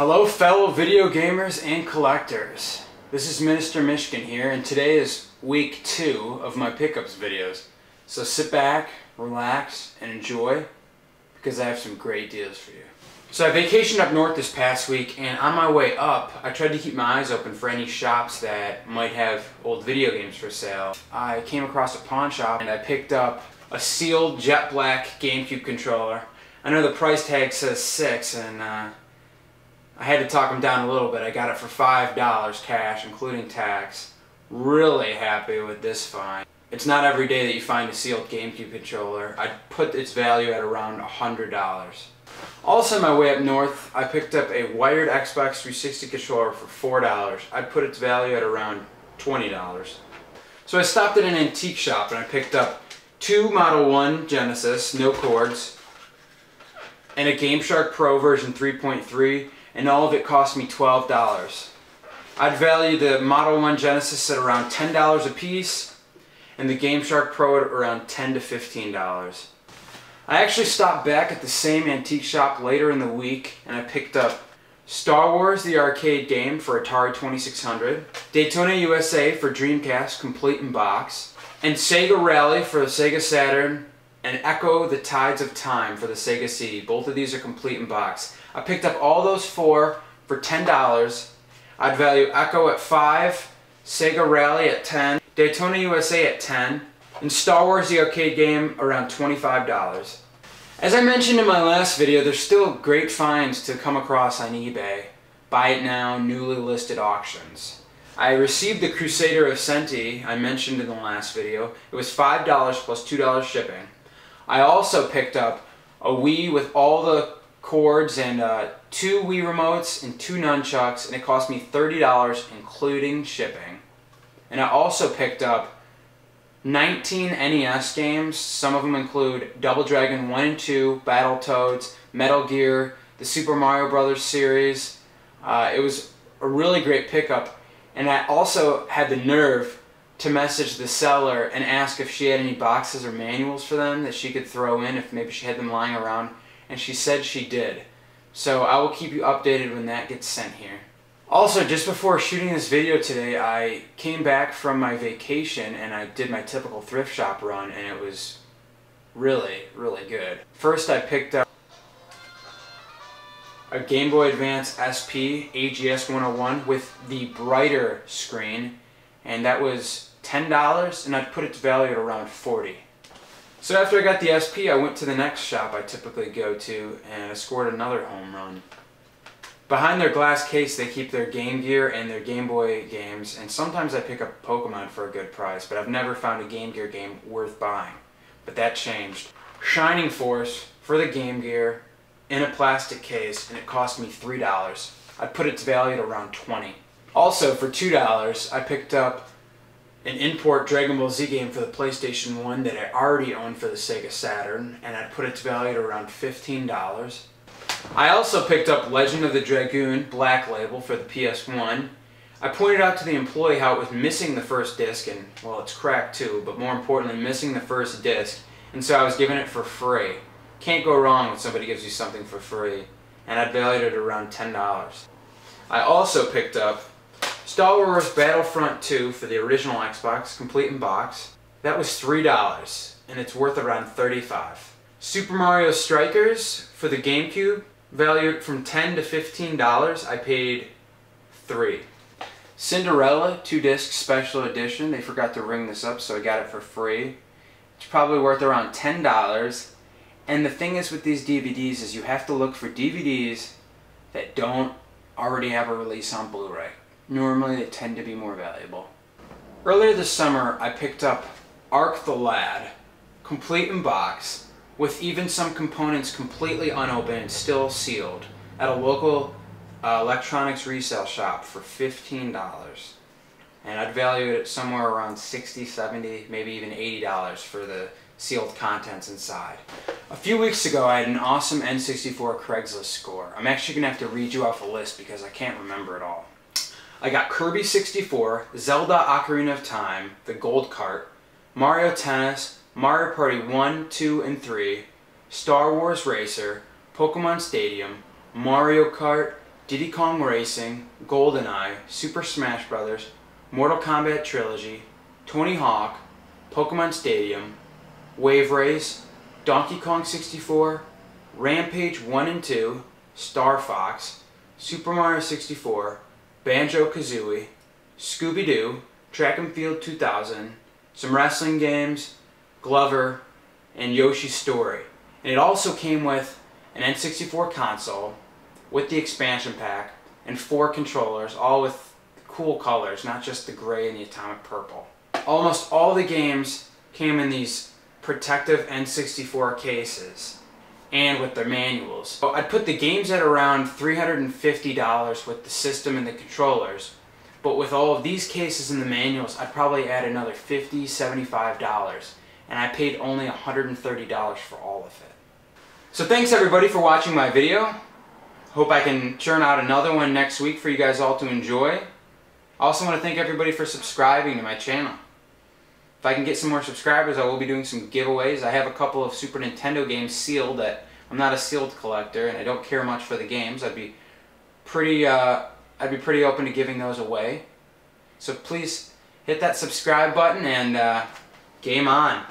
Hello fellow video gamers and collectors. This is Mr. Mishkin here, and today is week 2 of my pickups videos. So sit back, relax, and enjoy, because I have some great deals for you. So I vacationed up north this past week, and on my way up, I tried to keep my eyes open for any shops that might have old video games for sale. I came across a pawn shop, and I picked up a sealed jet black GameCube controller. I know the price tag says $6, and I had to talk them down a little bit. I got it for $5 cash, including tax. Really happy with this find. It's not every day that you find a sealed GameCube controller. I'd put its value at around $100. Also on my way up north, I picked up a wired Xbox 360 controller for $4. I'd put its value at around $20. So I stopped at an antique shop and I picked up 2 Model 1 Genesis, no cords, and a GameShark Pro version 3.3, and all of it cost me $12. I'd value the Model 1 Genesis at around $10 a piece, and the GameShark Pro at around $10 to $15. I actually stopped back at the same antique shop later in the week, and I picked up Star Wars the arcade game for Atari 2600, Daytona USA for Dreamcast complete in box, and Sega Rally for the Sega Saturn, and Echo the Tides of Time for the Sega CD. Both of these are complete in box. I picked up all those 4 for $10. I'd value Echo at $5, Sega Rally at $10, Daytona USA at $10, and Star Wars the arcade game around $25. As I mentioned in my last video, there's still great finds to come across on eBay. Buy it now, newly listed auctions. I received the Crusader of Senti I mentioned in the last video. It was $5 plus $2 shipping. I also picked up a Wii with all the cords and 2 Wii remotes and 2 nunchucks, and it cost me $30 including shipping. And I also picked up 19 NES games. Some of them include Double Dragon 1 and 2, Battletoads, Metal Gear, the Super Mario Brothers series. It was a really great pickup, and I also had the nerve to message the seller and ask if she had any boxes or manuals for them that she could throw in if maybe she had them lying around, and she said she did. So I will keep you updated when that gets sent here. Also, just before shooting this video today, I came back from my vacation and I did my typical thrift shop run, and it was really, really good. First, I picked up a Game Boy Advance SP AGS 101 with the brighter screen, and that was $10, and I'd put its value at around $40. So after I got the SP, I went to the next shop I typically go to, and I scored another home run. Behind their glass case, they keep their Game Gear and their Game Boy games, and sometimes I pick up Pokemon for a good price, but I've never found a Game Gear game worth buying. But that changed. Shining Force for the Game Gear in a plastic case, and it cost me $3. I'd put its value at around $20. Also, for $2, I picked up an import Dragon Ball Z game for the PlayStation 1 that I already owned for the Sega Saturn, and I'd put its value at around $15. I also picked up Legend of the Dragoon Black Label for the PS1. I pointed out to the employee how it was missing the first disc, and well, it's cracked too, but more importantly, missing the first disc, and so I was giving it for free. Can't go wrong when somebody gives you something for free, and I'd valued it around $10. I also picked up Star Wars Battlefront 2 for the original Xbox, complete in box. That was $3, and it's worth around $35. Super Mario Strikers for the GameCube, valued from $10 to $15, I paid $3. Cinderella 2-disc special edition, they forgot to ring this up, so I got it for free. It's probably worth around $10. And the thing is with these DVDs is you have to look for DVDs that don't already have a release on Blu-ray. Normally they tend to be more valuable. Earlier this summer I picked up Ark the Lad, complete in box, with even some components completely unopened and still sealed, at a local electronics resale shop for $15. And I'd value it somewhere around $60, $70, maybe even $80 for the sealed contents inside. A few weeks ago I had an awesome N64 Craigslist score. I'm actually going to have to read you off a list because I can't remember it all. I got Kirby 64, Zelda Ocarina of Time, the Gold Cart, Mario Tennis, Mario Party 1, 2, and 3, Star Wars Racer, Pokemon Stadium, Mario Kart, Diddy Kong Racing, GoldenEye, Super Smash Bros., Mortal Kombat Trilogy, Tony Hawk, Pokemon Stadium, Wave Race, Donkey Kong 64, Rampage 1 and 2, Star Fox, Super Mario 64, Banjo-Kazooie, Scooby-Doo, Track and Field 2000, some wrestling games, Glover, and Yoshi's Story. And it also came with an N64 console with the expansion pack and 4 controllers, all with cool colors, not just the gray and the atomic purple. Almost all the games came in these protective N64 cases and with their manuals. So I'd put the games at around $350 with the system and the controllers, but with all of these cases and the manuals, I'd probably add another $50, $75, and I paid only $130 for all of it. So thanks everybody for watching my video. Hope I can churn out another one next week for you guys all to enjoy. I also want to thank everybody for subscribing to my channel. If I can get some more subscribers, I will be doing some giveaways. I have a couple of Super Nintendo games sealed that I'm not a sealed collector and I don't care much for the games. I'd be pretty open to giving those away. So please hit that subscribe button and game on.